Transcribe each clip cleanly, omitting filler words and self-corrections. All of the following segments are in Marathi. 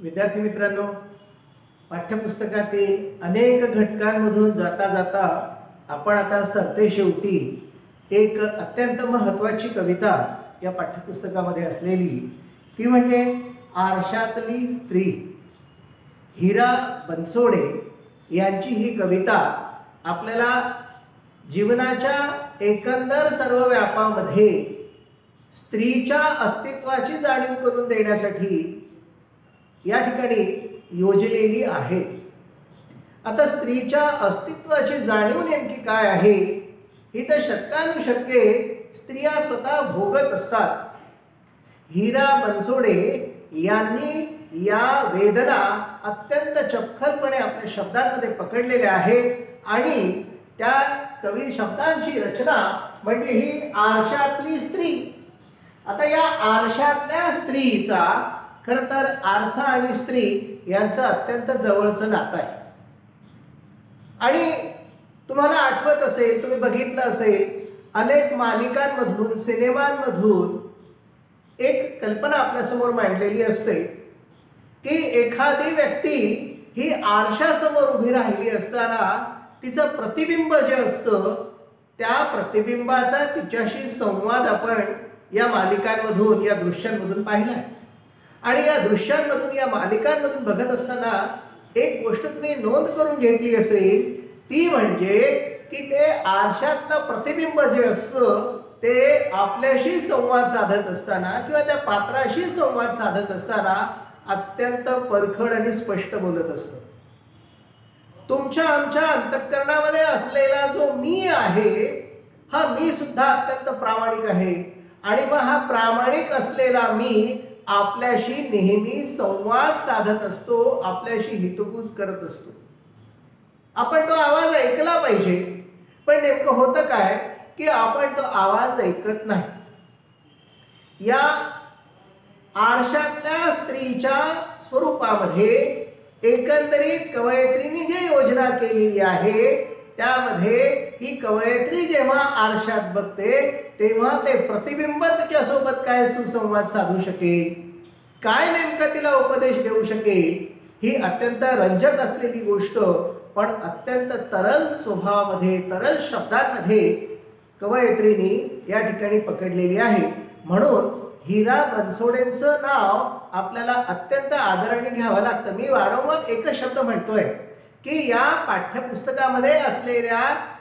विद्यार्थी मित्रांनो, पाठ्यपुस्तकातील अनेक घटकांमधून जाता जाता आपण आता सरतेशेवटी एक अत्यंत महत्त्वाची कविता या पाठ्यपुस्तकामध्ये असलेली ती म्हणजे आरशातली स्त्री, हिरा बनसोडे यांची ही कविता आपल्याला जीवनाच्या एकंदर सर्व व्यापामध्ये स्त्रीच्या अस्तित्वाची जाणीव करून देण्यासाठी या ठिकाणी योजलेली आहे। आता स्त्रीच्या अस्तित्वाची जाणीव नेमकी काय आहे ही तर शतकानुशतके स्त्रिया स्वतः भोगत असतात। हिरा बनसोडे यांनी या वेदना अत्यंत चपखलपणे आपल्या शब्दांमध्ये पकडलेल्या आहेत आणि त्या कवी शब्दांची रचना म्हणजे ही आरशातली स्त्री। आता या आरशातल्या स्त्रीचा खरं तर आरसा आणि स्त्री यांचं अत्यंत जवळचं नातं आहे आणि तुम्हाला आठवत असेल, तुम्ही बघितलं असेल, अनेक मालिकांमधून सिनेमांमधून एक कल्पना आपल्यासमोर मांडलेली असते की एखादी व्यक्ती ही आरशासमोर उभी राहिली असताना तिचं प्रतिबिंब जे असतं त्या प्रतिबिंबाचा तिच्याशी संवाद आपण या मालिकांमधून या दृश्यांमधून पाहिला आहे। आणि या दृश्यांमधून या मालिकांमधून बघत असताना एक गोष्ट तुम्ही नोंद करून घेतली असेल ती म्हणजे की ते आरशातलं प्रतिबिंब जे असतं ते आपल्याशी संवाद साधत असताना किंवा त्या पात्राशी संवाद साधत असताना अत्यंत परखड आणि स्पष्ट बोलत असतं। तुमच्या आमच्या अंतःकरणामध्ये असलेला जो मी आहे हा मी सुद्धा अत्यंत प्रामाणिक आहे आणि मग हा प्रामाणिक असलेला मी आपल्याशी नेहमी संवाद साधत असतो, आपल्याशी हितगुज करत असतो। आपण तो आवाज ऐकला पाहिजे, पण नेमकं होतं काय की आपण तो आवाज ऐकत नाही। या आरशातल्या स्त्रीच्या स्वरूपामध्ये एकंदरीत कवयित्रीने जी योजना केलेली आहे त्यामध्ये ही कवयित्री जेव्हा आरशात बघते तेव्हा ते प्रतिबिंब तिच्यासोबत काय सुसंवाद साधू शकेल, काय नेमकं तिला उपदेश देऊ शकेल, ही अत्यंत रंजक असलेली गोष्ट पण अत्यंत तरल स्वभावामध्ये तरल शब्दांमध्ये कवयित्रीने या ठिकाणी पकडलेली आहे। म्हणून हिरा बनसोडेंचं नाव आपल्याला अत्यंत आदराने घ्यावं लागतं। मी वारंवार एकच शब्द म्हणतोय की या पाठ्यपुस्तकामध्ये असलेल्या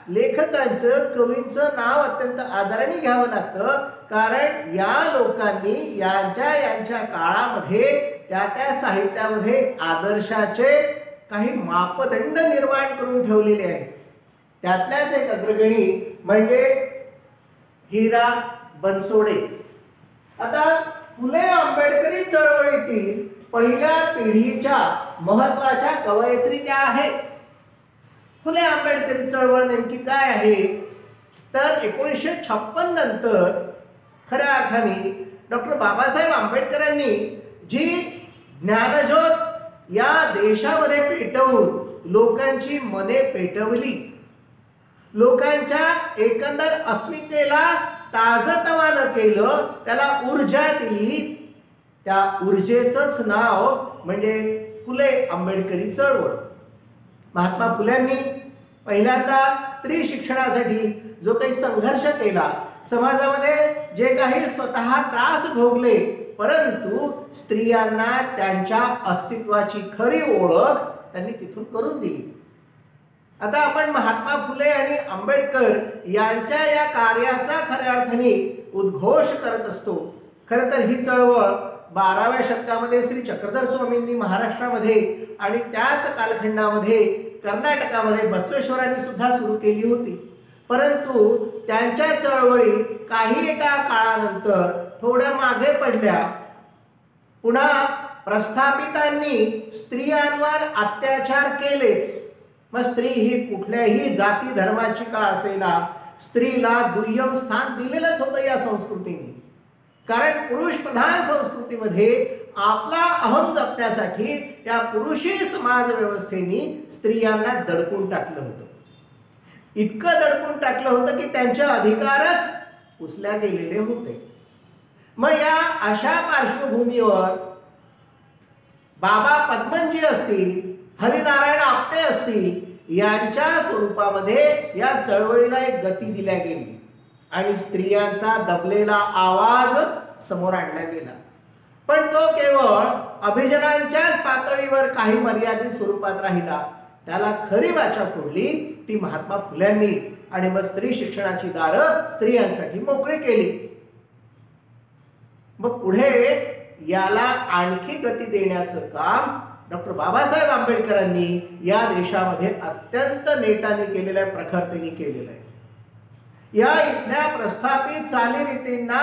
लेखकांचं कवींचं नाव अत्यंत आदराने घ्यावं लागतं, कारण या लोकांनी यांच्या काळामध्ये त्या साहित्यामध्ये आदर्शाचे काही मापदंड निर्माण करून ठेवलेले आहेत। त्यातल्याच एक अग्रगणी म्हणजे हिरा बनसोडे। आता फुले आंबेडकरी चळवळीतील पहिल्या पिढीच्या महत्त्वाच्या कवयित्री त्या आहेत। फुले आंबेडकरी चळवळ नेमकी काय आहे तर 1956 नंतर खऱ्या अर्थाने डॉक्टर बाबासाहेब आंबेडकरांनी जी ज्ञानज्योत या देशामध्ये पेटवून लोकांची मने पेटवली, लोकांच्या एकंदर अस्मितेला ताजतवानं केलं, त्याला ऊर्जा दिली, त्या ऊर्जेचंच नाव म्हणजे फुले आंबेडकरी चळवळ। महात्मा फुल्यांनी पहिल्यांदा स्त्री शिक्षणासाठी जो काही संघर्ष केला, समाजामध्ये जे काही स्वतः त्रास भोगले, परंतु स्त्रियांना त्यांच्या अस्तित्वाची खरी ओळख त्यांनी तिथून करून दिली। आता आपण महात्मा फुले आणि आंबेडकर यांच्या या कार्याचा खऱ्या अर्थाने उद्घोष करत असतो। खरं तर ही चळवळ 12व्या शतकामध्ये श्री चक्रधर स्वामींनी महाराष्ट्रामध्ये आणि त्याच कालखंडामध्ये कर्नाटकामध्ये बसवेश्वरांनी सुद्धा सुरू केली होती, परंतु त्यांच्या चळवळी काही एका काळानंतर थोड्या मागे पडल्या। पुन्हा प्रस्थापितांनी स्त्रियांवर अत्याचार केलेच, मग स्त्री ही कुठल्याही जाती धर्माची का असेना स्त्रीला दुय्यम स्थान दिलेलंच होतं या संस्कृतीने, कारण पुरुष प्रधान संस्कृतीमध्ये आपला अहम जपण्यासाठी या पुरुषी समाज व्यवस्थेने स्त्रियांना दडपून टाकलं होतं। इतकं दडपून टाकलं होतं की त्यांचे अधिकारच पुसल्या गेलेले होते। मग या अशा पार्श्वभूमीवर बाबा पद्मनजी असतील, हरिनारायण आपटे असतील, यांच्या स्वरूपामध्ये या चळवळीला एक गती दिल्या गेली आणि स्त्रियांचा दबलेला आवाज समोर आणला गेला. पण तो केवळ अभिजनांच्याच पातळीवर काही मर्यादित स्वरूपात राहिला. त्याला खरी वाचा फोडली ती महात्मा फुल्यांनी आणि मग स्त्री शिक्षणाची दारं स्त्रियांसाठी मोकळी केली. मग पुढे याला आणखी गती देण्याचं काम डॉक्टर बाबासाहेब आंबेडकरांनी या देशामध्ये अत्यंत नेटाने केलेल्या प्रखरतेने केलेलं आहे. या इथल्या प्रस्थापित चालीरीतींना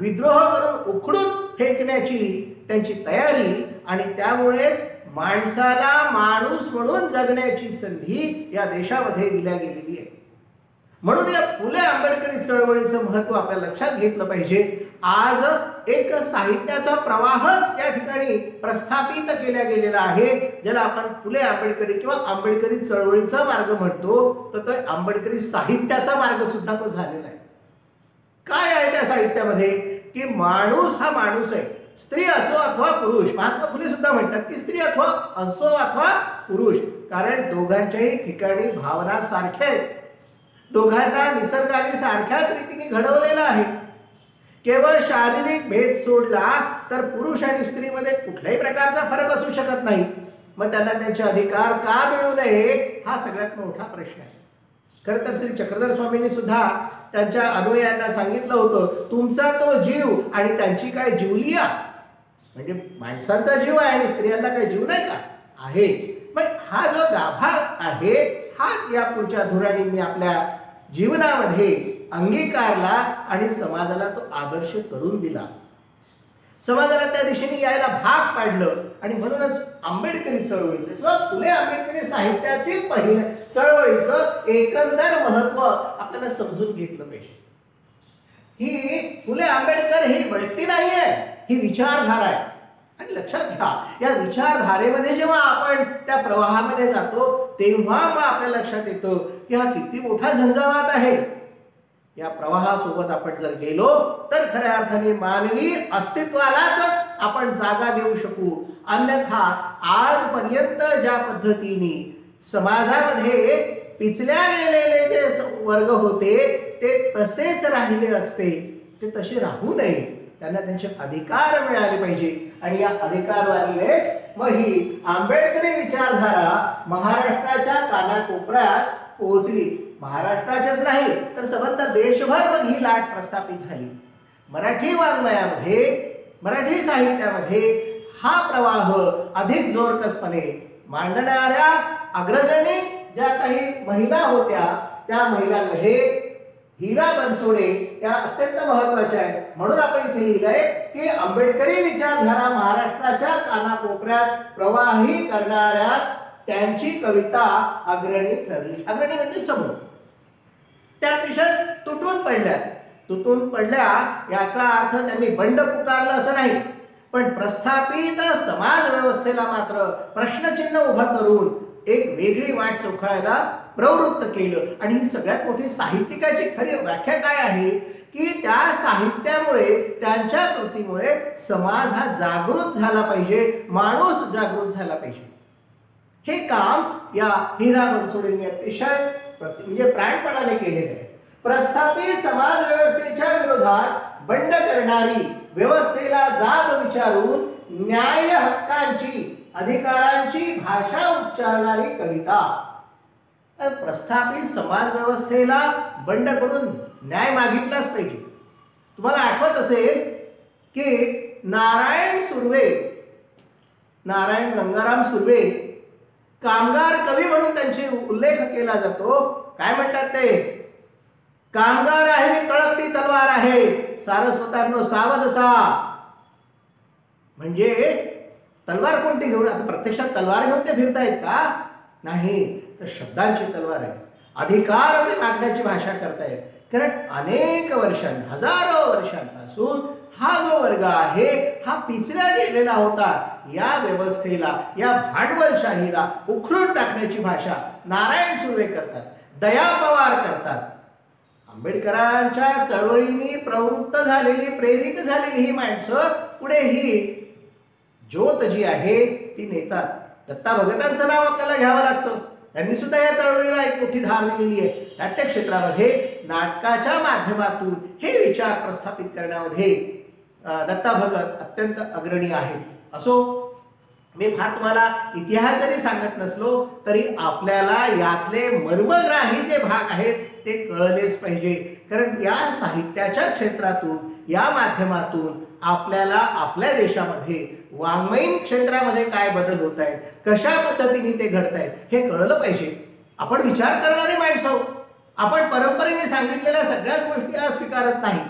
विद्रोह करून उखडून फेकण्याची त्यांची तयारी आणि त्यामुळेच माणसाला माणूस म्हणून जगण्याची संधी या देशामध्ये दिल्या गेलेली आहे. म्हणून या फुले आंबेडकरी चळवळीचं महत्त्व आपल्या लक्षात घेतलं पाहिजे. आज एक साहित्याचा प्रवाहच या ठिकाणी प्रस्थापित केला गेलेला आहे, ज्याला आपण फुले आंबेडकरी किंवा आंबेडकरी चळवळीचा मार्ग म्हणतो. तर तो आंबेडकरी साहित्याचा मार्ग सुद्धा तो झालेला आहे. काय आहे त्या साहित्यामध्ये की माणूस हा माणूस आहे, स्त्री असो अथवा पुरुष. महात्मा फुले सुद्धा म्हणतात की स्त्री अथवा असो अथवा पुरुष, कारण दोघांच्याही ठिकाणी भावना सारख्या आहेत. दोघांना निसर्गाने सारख्याच रीतीने घडवलेलं आहे. केवळ शारीरिक भेद सोडला तर पुरुष आणि स्त्रीमध्ये कुठल्याही प्रकारचा फरक असू शकत नाही. मग त्यांना त्यांचे अधिकार का मिळू नये हा सगळ्यात मोठा प्रश्न आहे. खरं तर श्री चक्रधर स्वामींनी सुद्धा त्यांच्या अनुयायांना सांगितलं होतं, तुमचा तो जीव आणि त्यांची काय जीवलिया, म्हणजे माणसांचा जीव आहे आणि स्त्रियांना काय जीव नाही का आहे. मग हा जो गाभा आहे हाच या पुढच्या धुराणींनी आपल्या जीवनामध्ये अंगीकारला आणि समाजाला तो आदर्श करून दिला. समाजाला त्या दिशेने यायला भाग पाडलं आणि म्हणूनच आंबेडकरी चळवळीचं किंवा फुले आंबेडकरी साहित्यातील पहिल्या चळवळीचं एकंदर महत्त्व आपल्याला समजून घेतलं पाहिजे. ही फुले आंबेडकर ही व्यक्ती नाही आहे, ही विचारधारा आहे. आणि लक्षात घ्या, या विचारधारेमध्ये जेव्हा आपण त्या प्रवाहामध्ये जातो तेव्हा मग आपल्या लक्षात येतं की हा किती मोठा झंझावात आहे. या प्रवाहासोबत आपण जर गेलो तर खऱ्या अर्थाने मानवी अस्तित्वालाच आपण जागा देऊ शकू. अन्यथा आजपर्यंत ज्या पद्धतीने समाजामध्ये पिचल्या गेलेले जे वर्ग होते ते तसेच राहिले असते, ते तसे राहू नये. त्यांना त्यांचे अधिकार मिळाले पाहिजे आणि या अधिकारवाणीनेच मग ही आंबेडकरी विचारधारा महाराष्ट्राच्या कानाकोपऱ्यात पोहोचली. महाराष्ट्राच्याच नाही तर संबंध देशभर मग ही लाट प्रस्थापित झाली. मराठी वाङ्मयामध्ये, मराठी साहित्यामध्ये हा प्रवाह अधिक जोरकसपणे मांडणाऱ्या अग्रगणी ज्या काही महिला होत्या त्या महिलांमध्ये हिरा बनसोडे या अत्यंत महत्वाच्या आहेत. म्हणून आपण इथे लिहिलंय की आंबेडकरी विचारधारा महाराष्ट्राच्या कानाकोपऱ्यात प्रवाही करणाऱ्या त्यांची कविता अग्रणी ठरली. अग्रणी म्हणजे समोर. त्या अतिशय तुटून पडल्या. तुटून पडल्या याचा अर्थ त्यांनी बंड पुकारलं असं नाही, पण प्रस्थापित समाज व्यवस्थेला मात्र प्रश्नचिन्ह उभं करून एक वेगळी वाट चोखाळायला प्रवृत्त केलं. आणि ही सगळ्यात मोठी साहित्यिकाची खरी व्याख्या काय आहे की त्या साहित्यामुळे, त्यांच्या कृतीमुळे समाज हा जागृत झाला पाहिजे, माणूस जागृत झाला पाहिजे. हे काम या हिरा बनसोडेंनी अतिशय म्हणजे प्राणपणाने केलेलं आहे. प्रस्थापित समाज व्यवस्थेच्या विरोधात बंड करणारी, व्यवस्थेला जाब विचारून न्याय हक्कांची, अधिकारांची भाषा उच्चारणारी कविता. प्रस्थापित समाज व्यवस्थेला बंड करून न्याय मागितलाच पाहिजे. तुम्हाला आठवत असेल की नारायण सुर्वे, नारायण गंगाराम सुर्वे कामगार कवी म्हणून त्यांची उल्लेख केला जातो. काय म्हणतात ते? कामगार आहे मी तळपती तलवार आहे, सारस्वतांनो सावध सा. म्हणजे तलवार कोणती घेऊन? आता प्रत्यक्षात तलवार घेऊन ते फिरतायत का? नाही, तर शब्दांची तलवार आहे. अधिकार ते मागण्याची भाषा करतायत. कारण अनेक वर्षांनी, हजारो वर्षांपासून हा जो वर्ग आहे हा पिचल्या गेलेला होता. या व्यवस्थेला, या भांडवलशाहीला उखडून टाकण्याची भाषा नारायण सुर्वे करतात, दया पवार करतात. आंबेडकरांच्या चळवळीने प्रवृत्त झालेली, प्रेरित झालेली ही माणसं पुढे ही ज्योत जी आहे शेवटी नेतात. दत्ता भगतांचं नाव आपल्याला घ्यावं लागतं. त्यांनी सुद्धा या चळवळीला एक मोठी धार दिलेली आहे. नाट्य क्षेत्रामध्ये नाटकाच्या माध्यमातून हे विचार प्रस्थापित करण्यामध्ये दत्ता भगत अत्यंत अग्रणी आहेत. असो, मी फार तुम्हाला इतिहास जरी सांगत नसलो तरी आपल्याला यातले मर्मग्राही जे भाग आहेत ते कळलेच पाहिजे. कारण या साहित्याच्या क्षेत्रातून, या माध्यमातून आपल्याला आपल्या देशामध्ये वाङ्मयीन क्षेत्रामध्ये काय बदल होत आहेत, कशा पद्धतीने ते घडत आहेत हे कळलं पाहिजे. आपण विचार करणारी माणसं आहोत. आपण परंपरेने सांगितलेल्या सगळ्याच गोष्टी आज स्वीकारत नाही.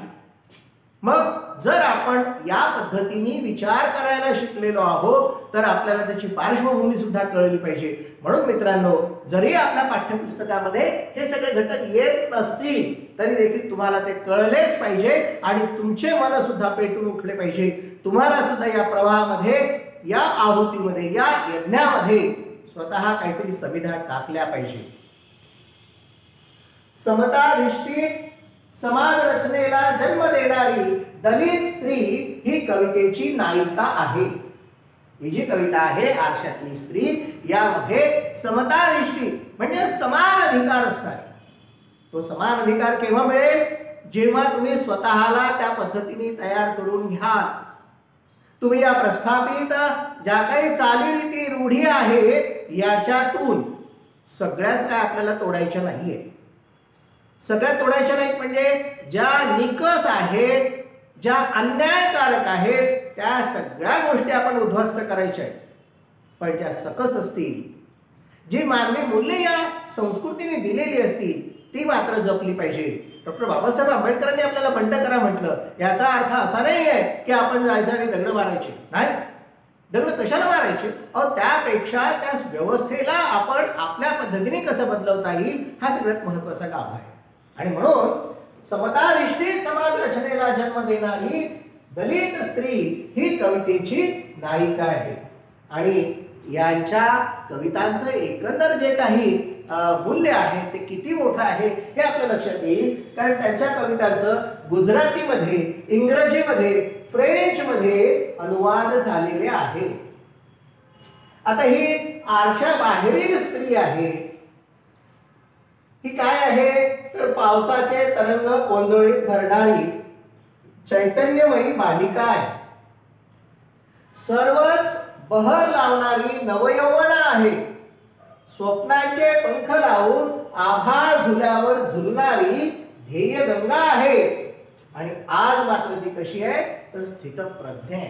मग जर आपण या पद्धतीने विचार करायला शिकलेलो आहोत तर आपल्याला त्याची पार्श्वभूमी सुद्धा कळली पाहिजे. म्हणून मित्रांनो, जरी आपल्या पाठ्यपुस्तकामध्ये हे सगळे घटक येत नसतील तरी देखील तुम्हाला ते कळलेच पाहिजे आणि तुमचे मन सुद्धा पेटून उठले पाहिजे. तुम्हाला सुद्धा या प्रवाहामध्ये, या आहुतीमध्ये, या यज्ञामध्ये स्वतः काहीतरी समिधा टाकल्या पाहिजे. समताधिष्ठित समाज रचनेला जन्म देणारी दलित स्त्री ही कवितेची नायिका आहे. ही जी कविता आहे आरशातली स्त्री, यामध्ये समताधिष्ठित म्हणजे समान अधिकार असणारी. तो समान अधिकार केव्हा मिळेल? जेव्हा तुम्ही स्वतःला त्या पद्धतीने तयार करून घ्याल. तुम्ही या प्रस्थापित ज्या काही चालीरीती रूढी आहेत याच्यातून सगळ्याच काय आपल्याला तोडायच्या नाहीये. सगळ्या तोडायच्या नाहीत म्हणजे ज्या निकष आहेत, ज्या अन्यायकारक आहेत त्या सगळ्या गोष्टी आपण उद्ध्वस्त करायच्या आहेत. पण ज्या सकस असतील, जी मानवी मूल्ये या संस्कृतीने दिलेली असतील ती मात्र जपली पाहिजे. डॉक्टर बाबासाहेब आंबेडकरांनी आपल्याला बंड करा म्हटलं, याचा अर्थ असा नाही आहे की आपण जायचं आणि दगड मारायचे. नाही, दगड कशाला मारायचे? त्यापेक्षा त्या व्यवस्थेला आपण आपल्या पद्धतीने कसं बदलवता येईल हा सगळ्यात महत्वाचा गाभा आहे. आणि म्हणून समताधिष्ठित समाज रचनेला जन्म देणारी दलित स्त्री ही कवितेची नायिका आहे. आणि यांच्या कवितांचं एकंदर जे काही मूल्य आहे ते किती मोठं आहे हे आपल्या लक्षात येईल. कारण त्यांच्या कवितांचं गुजरातीमध्ये, इंग्रजीमध्ये, फ्रेंचमध्ये अनुवाद झालेले आहे. आता ही आरशा बाहेरील स्त्री आहे. ही काय आहे तर पावसाचे तरंग ओंजळीत भरणारी चैतन्यमयी बालिका आहे. सर्वच बहर लावणारी नवयौवना आहे. स्वप्नांचे पंख लावून आभाळ झुल्यावर झुलणारी ध्येय गंगा आहे. आणि आज मात्र ती कशी आहे तर स्थितप्रज्ञ आहे.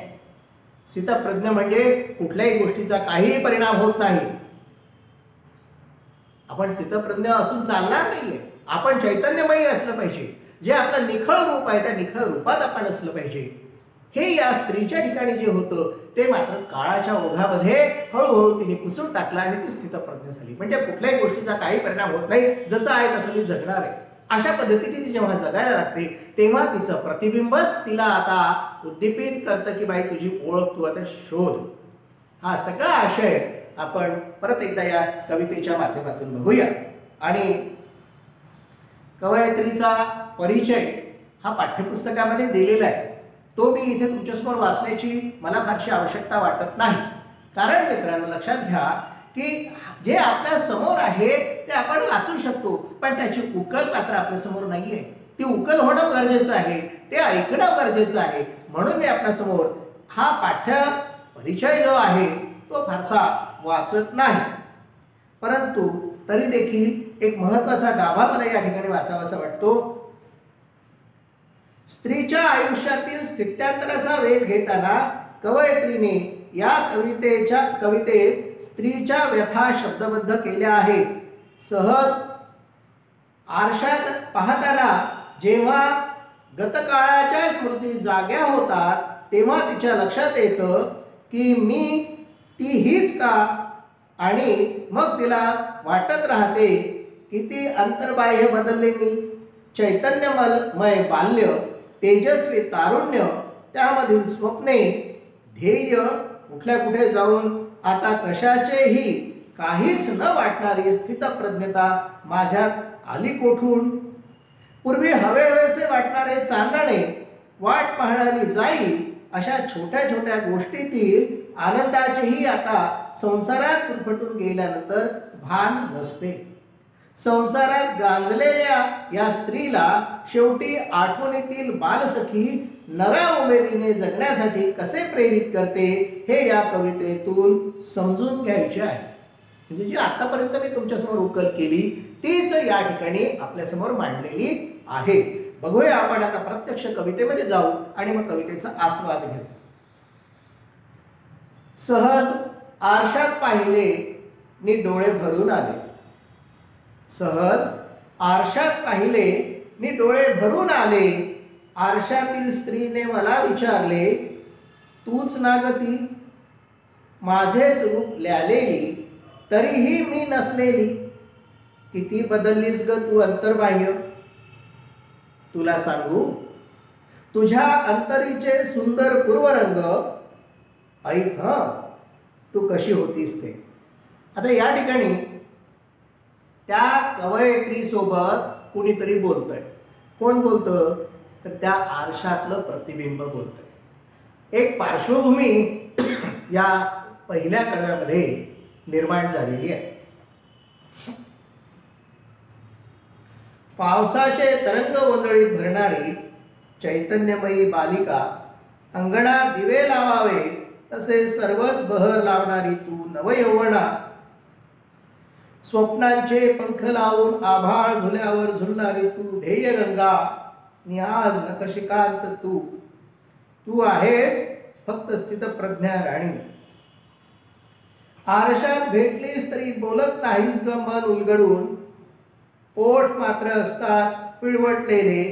स्थितप्रज्ञ म्हणजे कुठल्याही गोष्टीचा काहीही परिणाम होत नाही. आपण स्थितप्रज्ञ असून चालणार नाहीये. आपण चैतन्यमयी असलं पाहिजे. जे आपलं निखळ रूप आहे त्या निखळ रूपात आपण असलं पाहिजे. हे या स्त्रीच्या ठिकाणी जे होतं ते मात्र काळाच्या ओघामध्ये हळूहळू तिने पुसून टाकलं आणि ती स्थितप्रज्ञ झाली. म्हणजे कुठल्याही गोष्टीचा काही परिणाम होत नाही, जसं आहे तसं मी जगणार आहे अशा पद्धतीने ती जेव्हा जगायला लागते तेव्हा तिचं प्रतिबिंबच तिला आता उद्दीपित करतं की बाई तुझी ओळख तू आता शोध. हा सगळा आशय आपण परत एकदा या कवितेच्या माध्यमातून बघूया. आणि कवयित्रीचा परिचय हा पाठ्यपुस्तकामध्ये दिलेला आहे. तो मी इथे तुमच्यासमोर वाचण्याची मला फारशी आवश्यकता वाटत नाही. कारण मित्रांनो लक्षात घ्या की जे आपल्या समोर आहे ते आपण वाचू शकतो, पण त्याची उकल मात्र आपल्या समोर नाहीये. ती उकल होणं गरजेचं आहे, ते ऐकणं गरजेचं आहे. म्हणून मी आपल्या समोर हा पाठ्य परिचय जो आहे तो फारसा वाचत नाही. परंतु तरी देखील एक महत्वाचा गाभा मला या ठिकाणी वाचावासा वाटतो. स्त्रीच्या आयुष्यातील स्थित्यांतराचा वेध घेताना कवयित्रीने या कवितेत स्त्रीच्या व्यथा शब्दबद्ध केल्या आहेत. सहज आरशात पाहताना जेव्हा गतकाळाच्या स्मृती जाग्या होतात तेव्हा तिच्या लक्षात येतं की मी ती हीच का, आणि मग तिला वाटत राहते किती अंतर्बाह्य बदलले मी. चैतन्यमय बाल्य, तेजस्वी तारुण्य, त्यामधील स्वप्ने, ध्येय कुठल्या कुठे जाऊन आता कशाचेही काहीच न वाटणारी स्थितप्रज्ञता माझ्यात आली कोठून. पूर्वी हवेहवेसे वाटणारे चांदणे, वाट पाहणारी जाई, अशा छोट्या छोट्या गोष्टीतील आनंदाचेही आता संसारात गुरफटून गेल्यानंतर भान नसते. संसारात गांजलेल्या या स्त्रीला शेवटी आठवणीतील बालसखी नव्या उमेदीने जगण्यासाठी कसे प्रेरित करते हे या कवितेतून समजून घ्यायचे आहे. म्हणजे जी आतापर्यंत मी तुमच्यासमोर उकल केली तीच या ठिकाणी आपल्यासमोर मांडलेली आहे. बघूया आपण आता प्रत्यक्ष कवितेमध्ये जाऊ आणि मग कवितेचा आस्वाद घेऊ. सहज आरशात पाहिले नि डोळे भरून आले. सहज आरशात पाहिले नि डोळे भरून आले. आरशातील स्त्रीने मला विचारले, तूच ना ग ती? माझेच रूप ल्यालेली तरीही मी नसलेली. किती बदललीस ग तू अंतर्बाह्य. तुला सांगू तुझ्या अंतरीचे सुंदर पूर्वरंग. ऐक तू कशी होतीस ते. आता या ठिकाणी त्या कवयित्रीसोबत कुणीतरी बोलतंय. कोण बोलतं तर त्या आरशातलं प्रतिबिंब बोलतंय. एक पार्श्वभूमी या पहिल्या कडव्यामध्ये निर्माण झालेली आहे. पावसाचे तरंग ओंजळीत भरणारी चैतन्यमयी बालिका. अंगणात दिवे लावावे तसे सर्वच बहर लावणारी तू नवयौवना. स्वप्नांचे पंख लावून आभाळ झुल्यावर झुलणारी तू ध्येयगंगा. निहाज नखशिकांत तू. तू आहेस फक्त स्थितप्रज्ञा राणी. आरशात भेटलीस तरी बोलत नाहीस ग मन उलगडून. ओठ मात्र असतात पिळवटलेले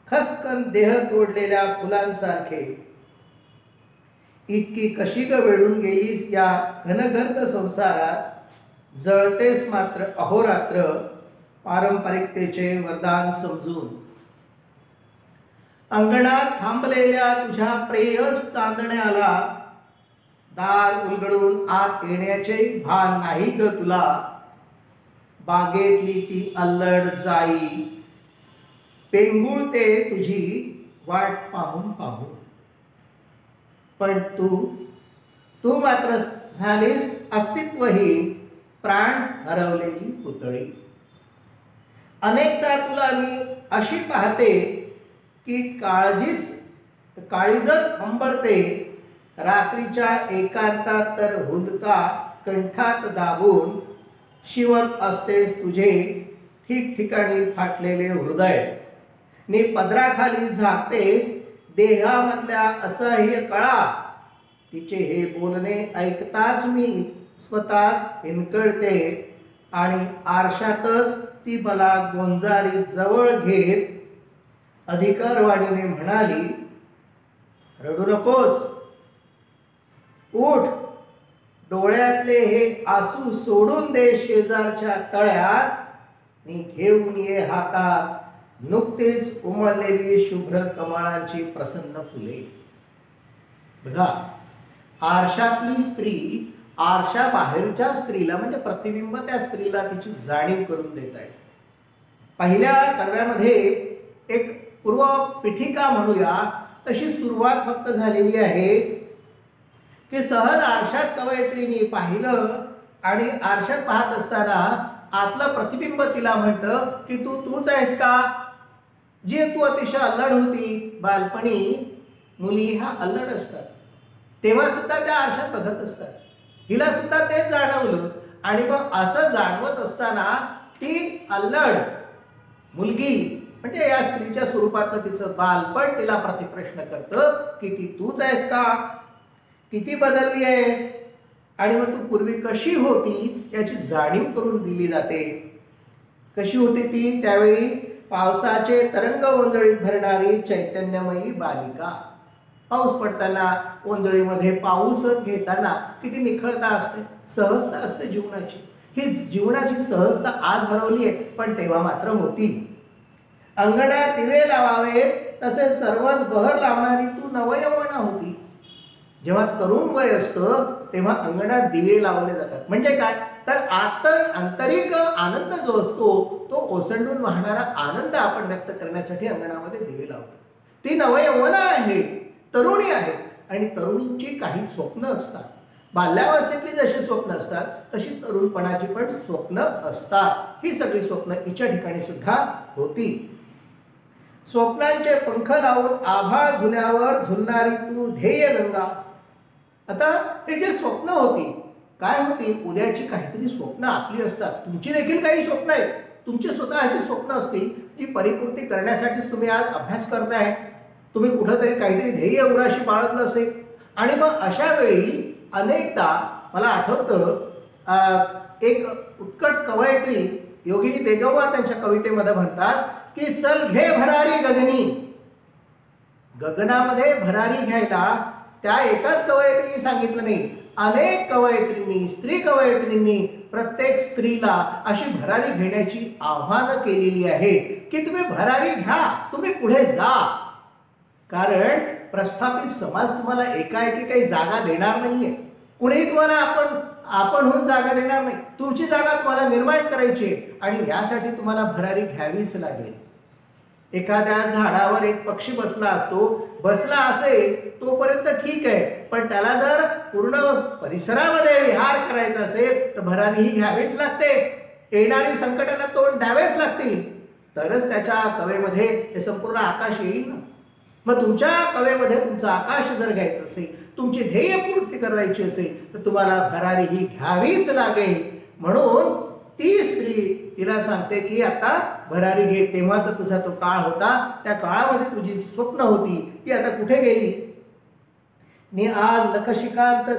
खसकन देह तोडलेल्या फुलांसारखे. इतकी कशी ग वेळून गेलीस या घनगर्द संसारात. जळतेस मात्र अहोरात्र पारंपरिकतेचे वरदान समजून. अंगणात थांबलेल्या तुझ्या प्रेयस चांदण्याला दार उलगडून आत येण्याचे भान नाही ग तुला. बागेतली ती अल्लड जाई पेंगुळते तुझी वाट पाहून पाहून. पण तू मात्र झालीस अस्तित्वहीन प्राण हरवलेली पुतळी. अनेकदा तुला मी अशी पाहते की काळीजच अंबरते. रात्रीच्या एकांतात तर हुंदका कंठात दाबून शिवत असतेस तुझे ठिकठिकाणी फाटलेले हृदय. नि पदराखाली झाकतेस देहामधल्या असह्य कळा. तिचे हे बोलणे ऐकताच मी स्वतःच हिंदकळते आणि आरशातच ती मला गोंजारी जवळ घेत अधिकारवाणीने म्हणाली, रडू नकोस. उठ. डोळ्यातले हे आसू सोडून दे शेजारच्या तळ्यात. नि घेऊन ये हातात नुकतीच उमललेली शुभ्र कमळांची प्रसन्न फुले. बघा, आरशातली स्त्री आरशा बाहेरच्या स्त्रीला म्हणजे प्रतिबिंब त्या स्त्रीला तिची जाणीव करून देत आहे. पहिल्या कडव्यामध्ये एक पूर्व पीठिका म्हणूया तशी सुरुवात फक्त झालेली आहे की सहज आरशात कवयित्रीने पाहिलं आणि आरशात पाहत असताना आतलं प्रतिबिंब तिला म्हणतं की तूच आहेस का. जी तू अतिशय अल्लड होती बालपणी. मुली ह्या अल्लड असतात तेव्हा सुद्धा त्या आरशात बघत असतात. हिला सुद्धा तेच जाणवलं आणि मग असं जाणवत असताना ती अल्लड मुलगी म्हणजे या स्त्रीच्या स्वरूपातलं तिचं बालपण तिला प्रतिप्रश्न करतं की ती तूच आहेस का. किती बदलली आहेस आणि मग तू पूर्वी कशी होती याची जाणीव करून दिली जाते. कशी होती ती त्यावेळी पावसाचे तरंग ओंजळीत भरणारी चैतन्यमयी बालिका. पाऊस पडताना ओंजळीमध्ये पाऊस घेताना किती निखळता असते, सहजता असते जीवनाची. ही जीवनाची सहजता आज हरवली आहे पण तेव्हा मात्र होती. अंगणात दिवे लावावे तसे सर्वच बहर लावणारी तू नवयौवना होती. जेव्हा तरुण वय असतं तेव्हा अंगणात दिवे लावले जातात. म्हणजे काय तर आंतरिक आनंद जो असतो तो ओसंडून वाहणारा आनंद आपण व्यक्त करण्यासाठी अंगणामध्ये दिवे लावतो. ती नवयौवना आहे, तरुणी आहे. आणि तरुणींची काही स्वप्न असतात. बाल्यावस्थेतली जशी स्वप्न असतात तशी तरुणपणाची पण स्वप्न असतात. ही सगळी स्वप्न हिच्या ठिकाणी सुद्धा होती. स्वप्नांचे पंख लावून आभाळ झुल्यावर झुलणारी तू ध्येय गंगा. आता ते जे स्वप्न होती काय होती, उद्याची काहीतरी स्वप्न आपली असतात. तुमची देखील काही स्वप्न आहेत, तुमची स्वतःची स्वप्न असतील जी परिपूर्ती करण्यासाठीच तुम्ही आज अभ्यास करताय. तुम्ही कुठंतरी काहीतरी ध्येय उराशी बाळगलं असेल. आणि मग अशा वेळी अनेकदा मला आठवतं एक उत्कट कवयित्री योगिनी तेगव्वा त्यांच्या कवितेमध्ये म्हणतात की चल घे भरारी गगनी. गगनामध्ये भरारी घ्यायला त्या एकाच कवयित्रींनी सांगितलं नाही, अनेक कवयित्रींनी, स्त्री कवयित्रींनी प्रत्येक स्त्रीला अशी भरारी घेण्याची आव्हानं केलेली आहे की तुम्ही भरारी घ्या, तुम्ही पुढे जा. कारण प्रस्थापित समाज तुम्हाला एकाएकी काही जागा देणार नाहीये. कुणीही तुम्हाला आपण होऊन जागा देणार नाही. तुमची जागा तुम्हाला निर्माण करायची आहे आणि यासाठी तुम्हाला भरारी घ्यावीच लागेल. एखाद्या झाडावर एक पक्षी बसला असेल तोपर्यंत ठीक आहे, पण त्याला जर पूर्ण परिसरामध्ये विहार करायचा असेल तर भरारी ही घ्यावीच लागते. येणारी संकटांना तोंड द्यावेच लागतील, तरच त्याच्या कवेमध्ये हे संपूर्ण आकाश येईल ना. मग तुमच्या कवेमध्ये तुमचं आकाश जर घ्यायचं असेल, तुमची ध्येय पूर्ती करायची असेल तर तुम्हाला भरारी ही घ्यावीच लागेल. म्हणून ती स्त्री तिला सांगते की आता भरारी घे. तेव्हाचा तुझा तो काळ होता, त्या काळामध्ये तुझी स्वप्न होती ती आता कुठे गेली. नि आज नखशिकांत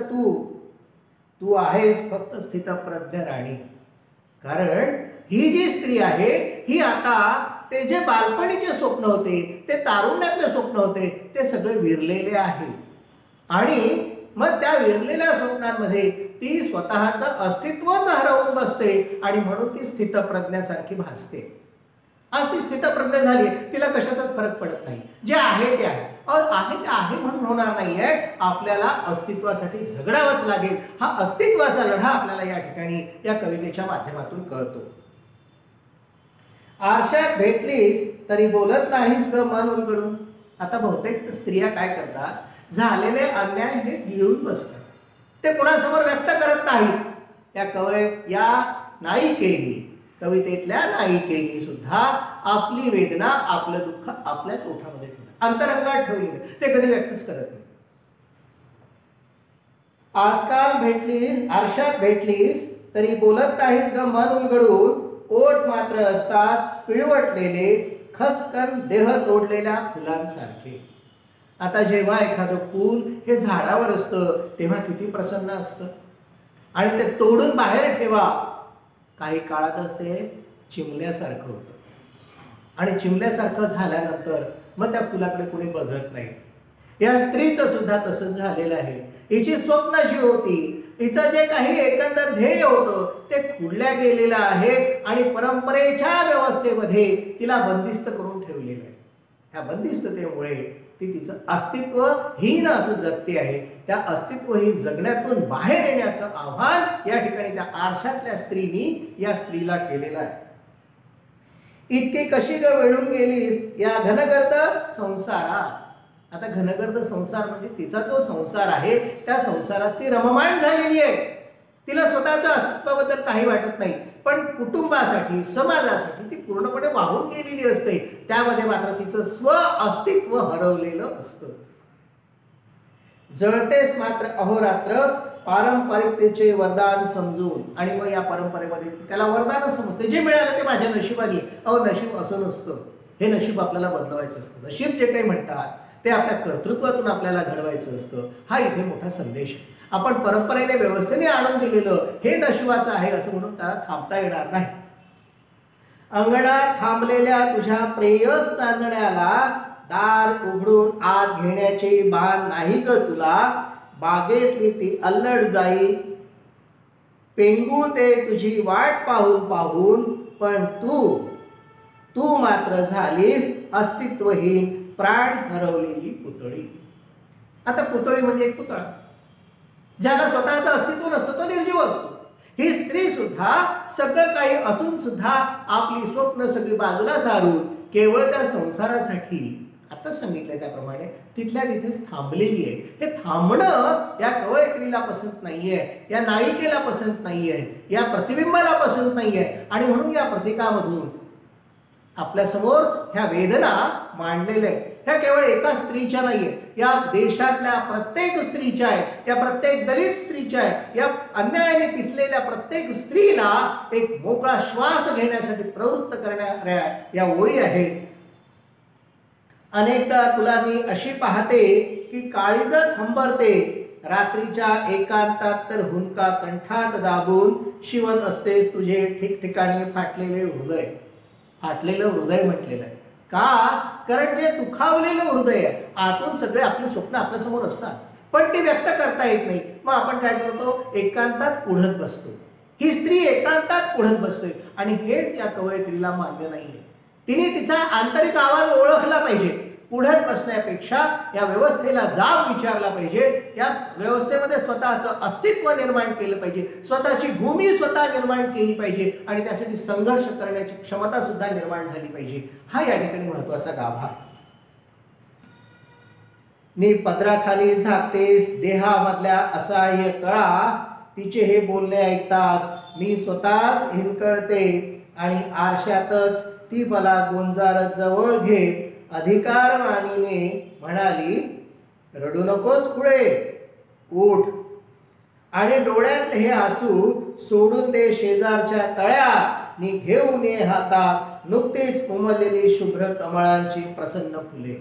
तू आहेस फक्त स्थितप्रज्ञ राणी. कारण ही जी स्त्री आहे ही आता ते जे बालपणीचे स्वप्न होते, ते तारुण्यातले स्वप्न होते, ते सगळे विरलेले आहे. आणि मग त्या विरलेल्या स्वप्नांमध्ये ती स्वतःचं अस्तित्वच हरवून बसते आणि म्हणून ती स्थितप्रज्ञासारखी भासते. आज ती स्थितप्रज्ञ झाली, तिला कशाचाच फरक पडत नाही. जे आहे ते आहे. आहे ते आहे म्हणून होणार नाहीये, आपल्याला अस्तित्वासाठी झगडावंच लागेल. हा अस्तित्वाचा लढा आपल्याला या ठिकाणी या कवितेच्या माध्यमातून कळतो. आरशात भेटलीस तरी बोलत नाहीस ग मन उलगडून. आता बहुतेक स्त्रिया काय करतात, झालेले अन्याय हे गिळून बसतात, ते कोणासमोर व्यक्त करत नाहीत. या नायिकेनी, कवितेतल्या नायिकेनी सुद्धा आपली वेदना, आपलं दुःख आपल्याच ओठामध्ये ठेवलं, अंतरंगात ठेवलेलं, ते कधी व्यक्तच करत नाही. आजकाल आरशात भेटलीस तरी बोलत नाहीस ग मन उलगडून. ओठ मात्र असतात पिळवटलेले, खसकन देह तोडलेल्या फुलांसारखे. आता जेव्हा एखादं फूल हे झाडावर असतं तेव्हा किती प्रसन्न असतं, आणि ते तोडून बाहेर ठेवा, काही काळातच ते चिमल्यासारखं होतं. आणि चिमल्यासारखं झाल्यानंतर मग त्या फुलाकडे कोणी बघत नाही. या स्त्रीचं सुद्धा तसंच झालेलं आहे. हिची स्वप्न जी होती, हिचं जे काही एकंदर ध्येय होतं ते खुडल्या गेलेलं आहे आणि परंपरेच्या व्यवस्थेमध्ये तिला बंदिस्त करून ठेवलेलं आहे. ह्या बंदिस्ततेमुळे ती तिचं अस्तित्वहीन असं जगते आहे. त्या अस्तित्वहीन जगण्यातून बाहेर येण्याचं आव्हान या ठिकाणी त्या आरशातल्या स्त्रीनी या स्त्रीला केलेलं आहे. इतकी कशी ग वेळून गेलीस या घनगर्द संसारात. आता घनगर्द संसार म्हणजे तिचा जो संसार आहे त्या संसारात ती रममाण झालेली आहे. तिला स्वतःच्या अस्तित्वाबद्दल काही वाटत नाही, पण कुटुंबासाठी, समाजासाठी ती पूर्णपणे वाहून गेलेली असते. त्यामध्ये मात्र तिचं स्व अस्तित्व हरवलेलं असतं. जळतेस मात्र अहोरात्र पारंपरिकतेचे वरदान समजून. आणि मग या परंपरेमध्ये त्याला वरदान समजते, जे मिळालं ते माझ्या नशिबाने. नशीब असं नसतं, हे नशीब आपल्याला बदलवायचं असतं. नशीब जे काही म्हणतात ते आपल्या कर्तृत्वातून आपल्याला घडवायचं असतं. हा इथे मोठा संदेश आहे. आपण परंपरेने व्यवस्थेने आणून दिलेलं हे नशिबाचं आहे असं म्हणून त्याला थांबता येणार नाही. अंगणात थांबलेल्या तुझ्या प्रेयस चांदण्याला दार उघडून आत घेण्याचे भान नाही ग तुला. बागेतली ती अल्लड जाई पेंगुळते तुझी वाट पाहून पाहून, पण तू मात्र झालीस अस्तित्वहीन, प्राण हरवलेली पुतळी. आता पुतळी म्हणजे एक पुतळा, ज्याला स्वतःचं अस्तित्व नसतं, तो निर्जीव असतो. ही स्त्री सुद्धा सगळं काही असून सुद्धा आपली स्वप्न सगळी बाजूला सारून केवळ त्या संसारासाठी आताच सांगितलंय त्याप्रमाणे तिथल्या तिथेच थांबलेली आहे. हे थांबणं या कवयित्रीला पसंत नाहीये, या नायिकेला पसंत नाहीये, या प्रतिबिंबाला पसंत नाहीये. आणि म्हणून या प्रतीकामधून आपल्यासमोर ह्या वेदना मांडलेल्या आहेत. ह्या केवळ एका स्त्रीच्या नाहीये, या देशातल्या प्रत्येक स्त्रीच्या आहे, या प्रत्येक दलित स्त्रीच्या आहे, या अन्यायाने पिसलेल्या प्रत्येक स्त्रीला एक मोकळा श्वास घेण्यासाठी प्रवृत्त करणाऱ्या या ओळी आहेत. अनेकदा तुला मी अशी पाहते की काळीजच हंबरते, रात्रीच्या एकांतात तर हुंदका कंठात दाबून शिवत असतेस तुझे ठिकठिकाणी फाटलेले हृदय. फाटलेलं हृदय म्हटलेलं आहे का? कारण जे दुखावलेलं हृदय आहे, आतून सगळे आपले स्वप्न आपल्यासमोर असतात पण ते व्यक्त करता येत नाही. मग आपण काय करतो? एकांतात कुढत बसतो. ही स्त्री एकांतात कुढत बसते आणि हेच या कवयित्रीला मान्य नाहीये. तिने तिचा आंतरिक आवाज ओळखला पाहिजे. कुढत बसण्यापेक्षा या व्यवस्थेला जाब विचारला पाहिजे. या व्यवस्थेमध्ये स्वतःचं अस्तित्व निर्माण केलं पाहिजे, स्वतःची भूमी स्वतः निर्माण केली पाहिजे आणि त्यासाठी संघर्ष करण्याची क्षमता सुद्धा निर्माण झाली पाहिजे. हा या ठिकाणी महत्वाचा गाभा. नी पदराखाली झाकतेस देहामधल्या असहाय्य कळा, तिचे हे बोलणे ऐकताच मी स्वतःच हिंदकळते आणि आरशातच ती मला गोंजारत जवळ घेत अधिकार वाणीने म्हणाली, रडू नकोस पुढे, उठ आणि डोळ्यातले हे आसू सोडून दे शेजारच्या तळ्या, नी घेऊन ये हातात नुकतीच उमललेली शुभ्र कमळांची प्रसन्न फुले.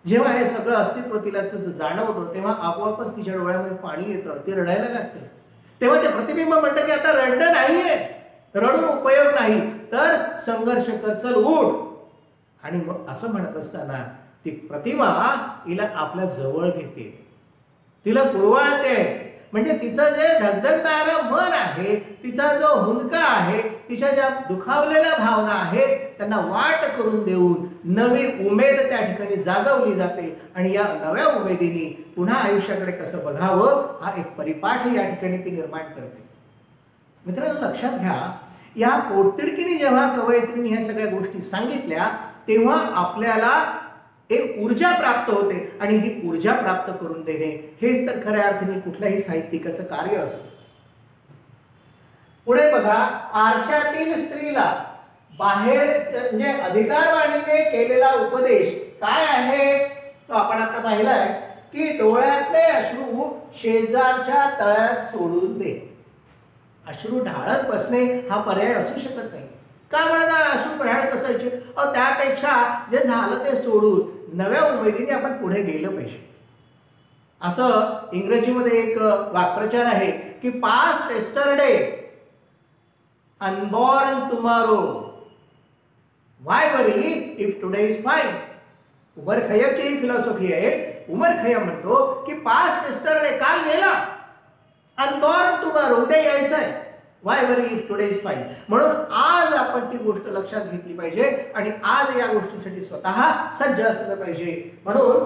जेव्हा हे सगळं अस्तित्व तिला जाणवतं तेव्हा आपोआपच तिच्या डोळ्यामध्ये पाणी येतं, ती रडायला लागते. तेव्हा ते प्रतिबिंब म्हणतं की आता रडणं नाहीये, रडून उपयोग नाही, तर संघर्ष कर, चल उठ. आणि मग असं म्हणत असताना ती प्रतिमा हिला आपल्या जवळ घेते, तिला कुरवाळते. म्हणजे तिचं जे धगधगणारं मन आहे, तिचा जो हुंदका आहे, तिच्या ज्या दुखावलेल्या भावना आहेत त्यांना वाट करून देऊन नवी उमेद त्या ठिकाणी जागवली जाते. आणि या नव्या उमेदीने पुन्हा आयुष्याकडे कसं बघावं हा एक परिपाठ या ठिकाणी ती निर्माण करते. मित्रांनो, लक्षात घ्या, या पोटतिडकीने जेव्हा कवयित्रीने ह्या सगळ्या गोष्टी सांगितल्या तेव्हा आपल्याला एक ऊर्जा प्राप्त होते आणि ही ऊर्जा प्राप्त करून देणे हेच तर खऱ्या अर्थाने कुठल्याही साहित्यिकाचं कार्य असतं. पुढे बघा, आरशातील स्त्रीला बाहेर म्हणजे अधिकारवाणीने केलेला उपदेश काय आहे तो आपण आता पाहिलाय की डोळ्यातले अश्रू शेजारच्या तळ्यात सोडून दे. अश्रू ढाळत बसणे हा पर्याय असू शकत नाही. का म्हणा अश्रू ढाळत असायचे? त्यापेक्षा जे झालं ते सोडून नव्या उमेदीने आपण पुढे गेलं पाहिजे. असं इंग्रजीमध्ये एक वाक्प्रचार आहे की past yesterday, unborn tomorrow, why worry if today is fine. Omar खय्यमची ही फिलॉसॉफी आहे. उमर खय्यम म्हणतो की पास्ट एस्टरडे, काल गेला, अनबॉर्न टुमॉरो, उद्या यायचं आहे, व्हाय worry if today is fine. म्हणून आज आपण ती गोष्ट लक्षात घेतली पाहिजे आणि आज या गोष्टीसाठी स्वतः सज्ज असलं पाहिजे. म्हणून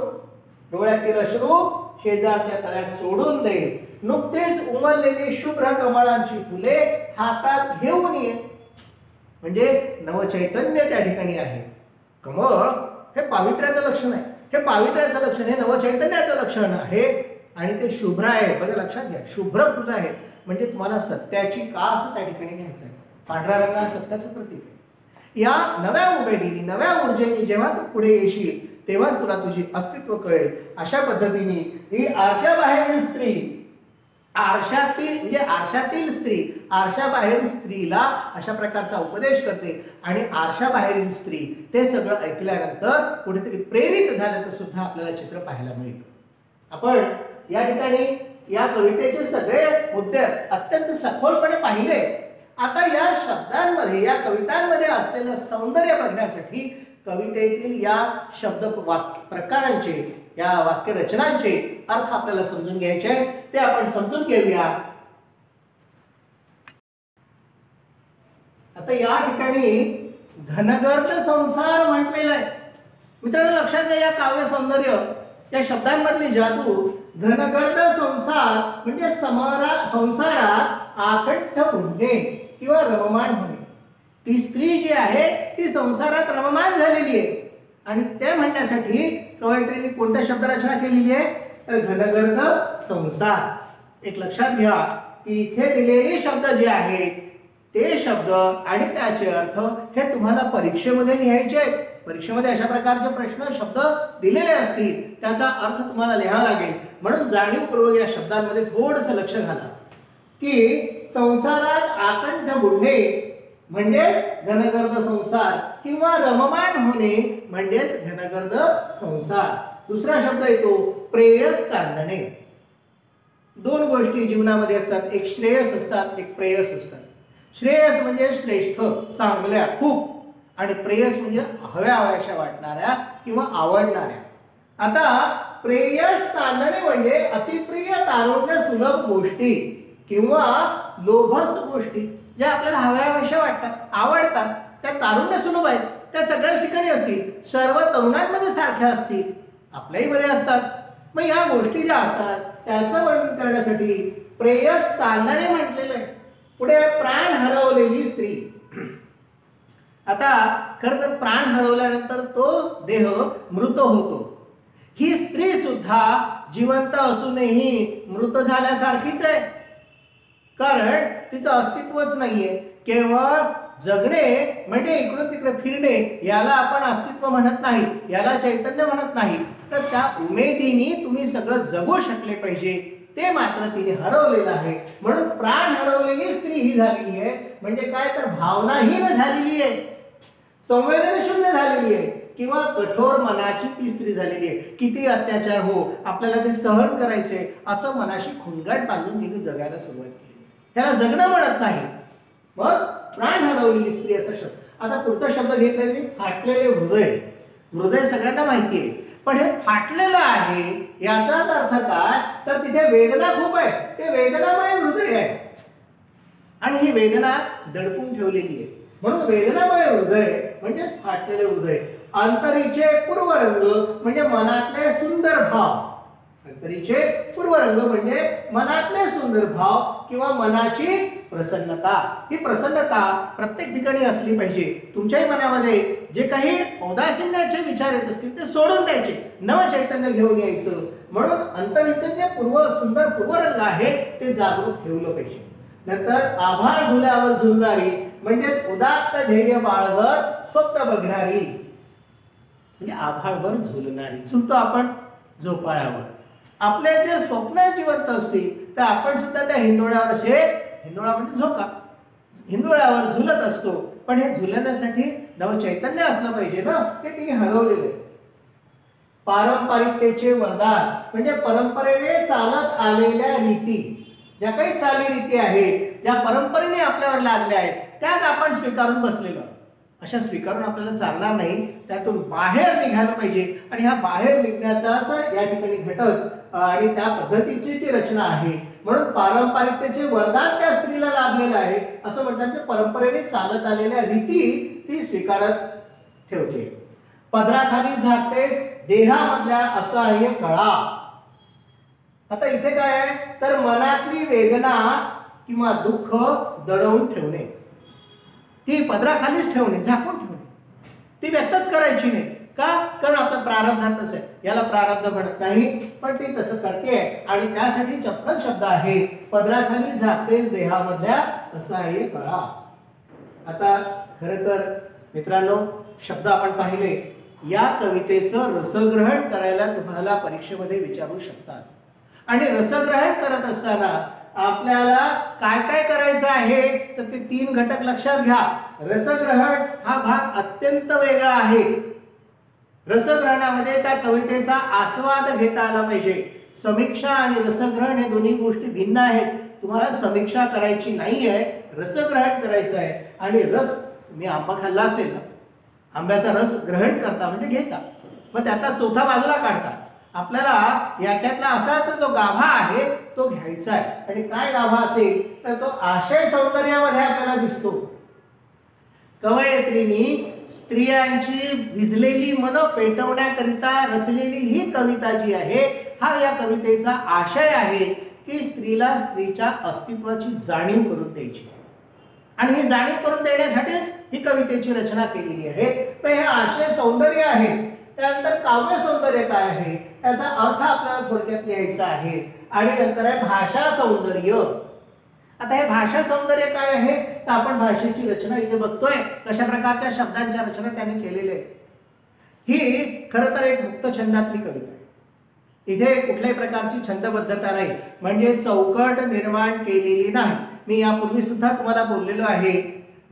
डोळ्यातील अश्रू शेजारच्या तळ्यात सोडून दे, नुकतेच उमललेली शुभ्र कमळांची फुले हातात घेऊन ये. म्हणजे नवचैतन्य त्या ठिकाणी आहे. कमळ हे पावित्र्याचं लक्षण आहे, हे पावित्र्याचं लक्षण, हे नवचैतन्याचं लक्षण आहे आणि ते शुभ्र आहे. बघा, लक्षात घ्या, शुभ्र फुलं आहेत म्हणजे तुम्हाला सत्याची कास त्या ठिकाणी घ्यायचं आहे. पांढरा रंग हा सत्याचं प्रतीक आहे. या नव्या उमेदीने, नव्या ऊर्जेने जेव्हा तू पुढे येशील तेव्हाच तुला तुझी अस्तित्व कळेल. अशा पद्धतीने ही आरशाबाहेरील स्त्री, आरशातील म्हणजे आरशातील स्त्री आरशाबाहेरील स्त्रीला अशा प्रकारचा उपदेश करते आणि आरशाबाहेरील स्त्री ते सगळं ऐकल्यानंतर कुठेतरी प्रेरित झाल्याचं सुद्धा आपल्याला चित्र पाहायला मिळतं. आपण या ठिकाणी या कवितेचे सगळे मुद्दे अत्यंत सखोलपणे पाहिले. आता या शब्दांमध्ये, या कवितांमध्ये असलेलं सौंदर्य बघण्यासाठी कवितेतील या शब्द प्रकारांचे, या वाक्यरचनांचे अर्थ आपल्याला समजून घ्यायचे आहेत. ते आपण समजून घेऊया. आता या ठिकाणी घनगर्द संसार म्हटलेला आहे. मित्रांनो, लक्षात घ्या, या काव्य सौंदर्य, या शब्दांमधली जादू, घनगर्द संसार म्हणजे संसारात आकंठ बुडणे किंवा रममाण होणे. ती स्त्री जी आहे ती संसारात रममाण झालेली आहे. आणि ते म्हणण्यासाठी कवयित्रीने कोणत्या शब्दरचना केलेली आहे तर घनगर्द संसार. एक लक्षात घ्या की इथे दिलेले शब्द जे आहेत ते शब्द आणि त्याचे अर्थ हे तुम्हाला परीक्षेमध्ये लिहायचे आहेत. परीक्षेमध्ये अशा प्रकारचे प्रश्न शब्द दिलेले असतील त्याचा अर्थ तुम्हाला लिहावा लागेल. म्हणून जाणीवपूर्वक या शब्दांमध्ये थोडंसं लक्ष घाला की संसारात आकंठ बुडणे म्हणजेच घनगर्द संसार किंवा रममाण होणे म्हणजेच घनगर्द संसार. दुसरा शब्द येतो प्रेयस चांदणे. दोन गोष्टी जीवनामध्ये असतात, एक श्रेयस असतात, एक प्रेयस असतात. श्रेयस म्हणजे श्रेष्ठ, चांगल्या, खूप, आणि प्रेयस म्हणजे हव्या हव्याशा वाटणाऱ्या किंवा आवडणाऱ्या. आता प्रेयस चांदणे म्हणजे अतिप्रिय तारुण्य सुलभ गोष्टी किंवा लोभस गोष्टी ज्या आपल्याला हव्या हव्याशा वाटतात, आवडतात, त्या तारुण्य सुलभ आहेत, त्या सगळ्याच ठिकाणी असतील, सर्व तरुणांमध्ये सारख्या असतील, आपल्याही मध्ये असतात. मग या गोष्टी ज्या असतात त्याचं वर्णन करण्यासाठी प्रेयस चांदणे म्हटलेलं आहे. पुढे प्राण हरवलेली स्त्री. आता खरं तर प्राण हरवल्यानंतर तो देह मृत होतो. ही स्त्री सुद्धा जिवंत असूनही मृत झाल्यासारखीच आहे, कारण तिचं अस्तित्वच नाहीये. केवळ जगणे म्हणजे इकडून तिकडे फिरणे याला आपण अस्तित्व म्हणत नाही, याला चैतन्य म्हणत नाही. तर त्या उमेदीने तुम्ही सगळं जगू शकले पाहिजे, ते मात्र तिने हरवलेलं आहे. म्हणून प्राण हरवलेली स्त्री ही झालेली आहे. म्हणजे काय तर भावनाहीन झालेली आहे, संवेदनशून्य झालेली आहे किंवा कठोर मनाची ती स्त्री झालेली आहे. किती अत्याचार हो आपल्याला ते सहन करायचे असं मनाशी खुणगाट बांधून तिने जगायला सुरुवात केली. त्याला जगणं म्हणत नाही. मग प्राण हरवलेली स्त्री असा शब्द. आता पुढचा शब्द घेतलेला फाटलेले हृदय. हृदय सगळ्यांना माहिती आहे, पण हे फाटलेलं आहे याचाच अर्थ काय तर तिथे वेदना खूप आहे, ते वेदनामय हृदय आहे आणि ही वेदना दडपून ठेवलेली आहे. म्हणून वेदनामय हृदय म्हणजे फाटलेले हृदय. अंतरीचे पूर्वरंग म्हणजे मनातले सुंदर भाव. अंतरीचे पूर्वरंग म्हणजे मनातले सुंदर भाव किंवा मनाची प्रसन्नता. ही प्रसन्नता प्रत्येक ठिकाणी असली पाहिजे. तुमच्याही मनामध्ये जे काही औदासिन्याचे विचार येत असतील ते सोडून द्यायचे, नवचैतन्य घेऊन यायचं. म्हणून अंतरीचे जे सुंदर पूर्वरंग आहे ते जागरूक ठेवलं पाहिजे. नंतर आभाळ झुल्यावर झुलणारी म्हणजे उदात्त ध्येय बाळगत स्वप्न बघणारी. म्हणजे आभाळवर झुलणारी. झुलतो आपण झोपाळ्यावर. आपले जे स्वप्न जिवंत असतील तर आपण सुद्धा त्या हिंदोळ्यावर असे, हिंदोळा म्हणजे झोका, हिंदोळ्यावर झुलत असतो. पण हे झुलण्यासाठी नवचैतन्य असलं पाहिजे ना, ते तिने हरवलेले. पारंपरिकतेचे वरदान म्हणजे परंपरेने चालत आलेल्या रीती, ज्या काही चालीरीती आहेत, ज्या परंपरेने आपल्यावर लादल्या आहेत त्याच आपण स्वीकारून बसलेलो. अशा स्वीकारून आपल्याला चालणार नाही, त्यातून बाहेर निघायला पाहिजे. आणि ह्या बाहेर निघण्याचाच या ठिकाणी घटक आणि त्या पद्धतीची जी रचना आहे. म्हणून पारंपरिकतेचे वरदान त्या स्त्रीला लाभलेलं आहे असं म्हटलं. परंपरेने चालत आलेल्या रीती ती स्वीकारत ठेवते. पदराखाली झाकतेस देहामधल्या असहाय्य कळा. आता इथे काय आहे तर मनातली वेदना किंवा दुःख दडवून ठेवणे, ती पदराखालीच ठेवणे, झाकून ठेवणे, ती व्यक्तच करायची नाही. का? कारण आपल्या प्रारब्धातच आहे. याला प्रारब्ध म्हणत नाही, पण ती तसं करते आणि त्यासाठी चपखल शब्द आहे पदराखाली झाकतेस देहामधल्या असहाय्य कळा. आता खरं तर मित्रांनो शब्द आपण पाहिले. या कवितेचं रसग्रहण करायला तुम्हाला परीक्षेमध्ये विचारू शकतात. आणि रसग्रहण करत असताना आपल्याला काय काय करायचं आहे तर ते 3 घटक लक्षात घ्या. रसग्रहण हा भाग अत्यंत वेगळा आहे. रसग्रहणामध्ये त्या कवितेचा आस्वाद घेता आला पाहिजे. समीक्षा आणि रसग्रहण हे दोन्ही गोष्टी भिन्न आहेत. तुम्हाला समीक्षा करायची नाही आहे, रसग्रहण करायचं आहे. आणि रस, तुम्ही आंबा खाल्ला असेल ना, आंब्याचा रस ग्रहण करता म्हणजे घेता, मग त्यातला चौथा बाजूला काढता. आपल्याला याच्यातला असाच जो गाभा आहे तो घ्यायचा आहे. आणि काय गाभा असेल तर तो आशय सौंदर्यामध्ये आपल्याला दिसतो. कवयित्रींनी स्त्रियांची भिजलेली मन पेटवण्याकरिता रचलेली ही कविता जी आहे, हा या कवितेचा आशय आहे की स्त्रीला स्त्रीच्या अस्तित्वाची जाणीव करून द्यायची. आणि ही जाणीव करून देण्यासाठीच ही कवितेची रचना केलेली आहे. पण हे आशय सौंदर्य आहे. त्यानंतर काव्य सौंदर्य काय आहे त्याचा अर्थ आपल्याला थोडक्यात लिहायचा आहे आणि नंतर आहे भाषा सौंदर्य. आता हे भाषा सौंदर्य काय आहे तर आपण भाषेची रचना इथे बघतोय कशा प्रकारच्या शब्दांच्या रचना त्यांनी केलेल्या आहेत. ही खरं तर एक मुक्त छंदातली कविता आहे. इथे कुठल्याही प्रकारची छंदबद्धता नाही म्हणजे चौकट निर्माण केलेली नाही. मी यापूर्वी सुद्धा तुम्हाला बोललेलो आहे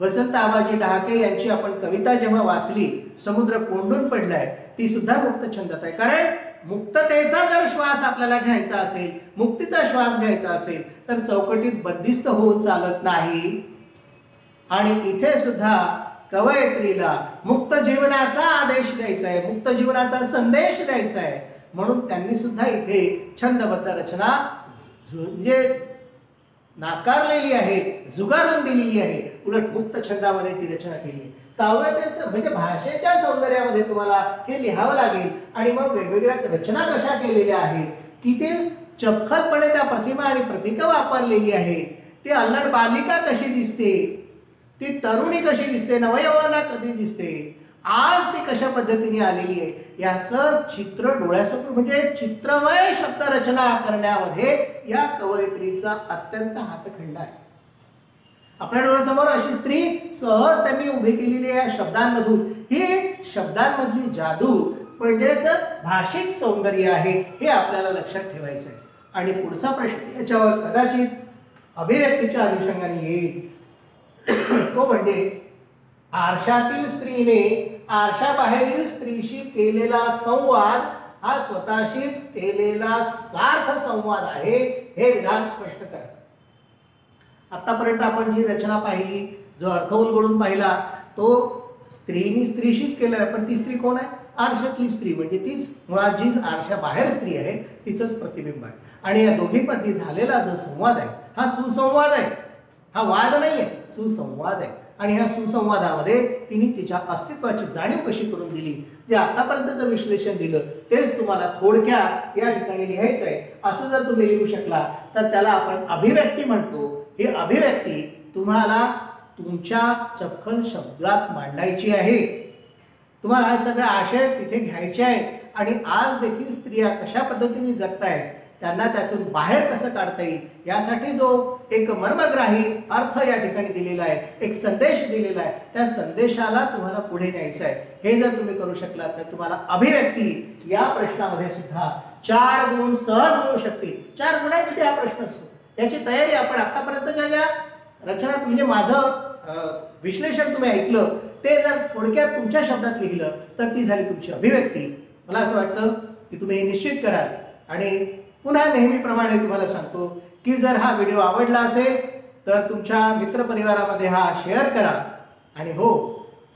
वसंत आबाजी डहाके यांची आपण कविता जेव्हा वाचली समुद्र कोंडून पडलाय ती सुद्धा मुक्त छंदात आहे. कारण मुक्ततेचा जर श्वास आपल्याला घ्यायचा असेल मुक्तीचा श्वास घ्यायचा असेल तर चौकटीत बंदिस्त होऊन चालत नाही. आणि इथे सुद्धा कवयित्रीला मुक्त जीवनाचा आदेश द्यायचा आहे मुक्त जीवनाचा संदेश द्यायचा आहे म्हणून त्यांनी सुद्धा इथे छंदबद्ध रचना म्हणजे नाकारलेली आहे जुगारून दिलेली आहे. उलट मुक्त छंदामध्ये ती रचना केली. काव्याचं म्हणजे भाषेच्या सौंदर्यामध्ये तुम्हाला हे लिहावं लागेल आणि मग वेगवेगळ्या रचना कशा केलेल्या आहेत किती चपखलपणे त्या प्रतिमा आणि प्रतीकं वापरलेली आहेत. ती अल्लड बालिका कशी दिसते ती तरुणी कशी दिसते नवयौवना कधी दिसते आज ती कशा पद्धतीने आलेली आहे याचं चित्र डोळ्यासमोर म्हणजे चित्रमय शब्दरचना करण्यामध्ये या कवयित्रीचा अत्यंत हातखंड आहे. आपल्या डोळ्यासमोर अशी स्त्री सहज त्यांनी उभी केलेली आहे शब्दांमधून. ही शब्दांमधली जादू म्हणजेच भाषिक सौंदर्य आहे हे आपल्याला लक्षात ठेवायचं आहे. आणि पुढचा प्रश्न याच्यावर कदाचित अभिव्यक्तीच्या अनुषंगाने येईल तो म्हणजे आरशातील स्त्रीने आरशाबाहेरील स्त्रीशी केलेला संवाद हा स्वतःशीच केलेला सार्थ संवाद आहे हे विधान स्पष्ट करा. आतापर्यंत आपण जी रचना पाहिली जो अर्थ उलगडून पाहिला तो स्त्रीनी स्त्रीशीच केला पण ती स्त्री कोण आहे आरशातली स्त्री म्हणजे तीच मुळात जी आरशाबाहेर स्त्री आहे तिचंच प्रतिबिंब आहे. आणि या दोघींमध्ये झालेला जो संवाद आहे हा सुसंवाद आहे हा वाद नाही आहे सुसंवाद आहे. आणि ह्या सुसंवादामध्ये तिने तिच्या अस्तित्वाची जाणीव कशी करून दिली जे आतापर्यंतचं विश्लेषण दिलं तेच तुम्हाला थोडक्यात या ठिकाणी लिहायचं आहे. असं जर तुम्ही लिहू शकला तर त्याला आपण अभिव्यक्ती म्हणतो. ही अभिव्यक्ती तुम्हाला तुमच्या चपखल शब्दात मांडायची आहे. तुम्हाला हे सगळे आशय तिथे घ्यायचे आहेत आणि आज देखील स्त्रिया कशा पद्धतीने जगतायत त्यांना त्यातून बाहेर कसं काढता येईल यासाठी जो एक मर्मग्राही अर्थ या ठिकाणी दिलेला आहे एक संदेश दिलेला आहे त्या संदेशाला तुम्हाला पुढे न्यायचं आहे. हे जर तुम्ही करू शकलात तर तुम्हाला अभिव्यक्ती या प्रश्नामध्ये सुद्धा 4 गुण सहज मिळू शकतील. 4 गुणांसाठी हा प्रश्न असतो. याची तयारी आपण आतापर्यंतच्या ज्या रचना म्हणजे माझं विश्लेषण तुम्ही ऐकलं ते जर थोडक्यात तुमच्या शब्दात लिहिलं तर ती झाली तुमची अभिव्यक्ती. मला असं वाटतं की तुम्ही हे निश्चित कराल. आणि पुन्हा नेहमीप्रमाणे तुम्हाला सांगतो की जर हा व्हिडिओ आवडला असेल तर तुमच्या मित्रपरिवारामध्ये हा शेअर करा आणि हो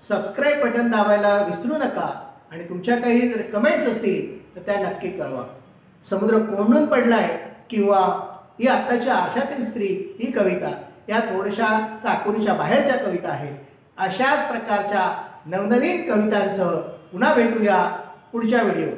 सबस्क्राईब बटन दाबायला विसरू नका. आणि तुमच्या काही जर कमेंट्स असतील तर त्या नक्की कळवा. समुद्र कोंडून पडलाय किंवा ही आत्ताच्या आरशातील स्त्री ही कविता या थोड्याशा चाकोरीच्या बाहेरच्या कविता आहेत. अशाच प्रकारच्या नवनवीन कवितांसह पुन्हा भेटूया पुढच्या व्हिडिओ.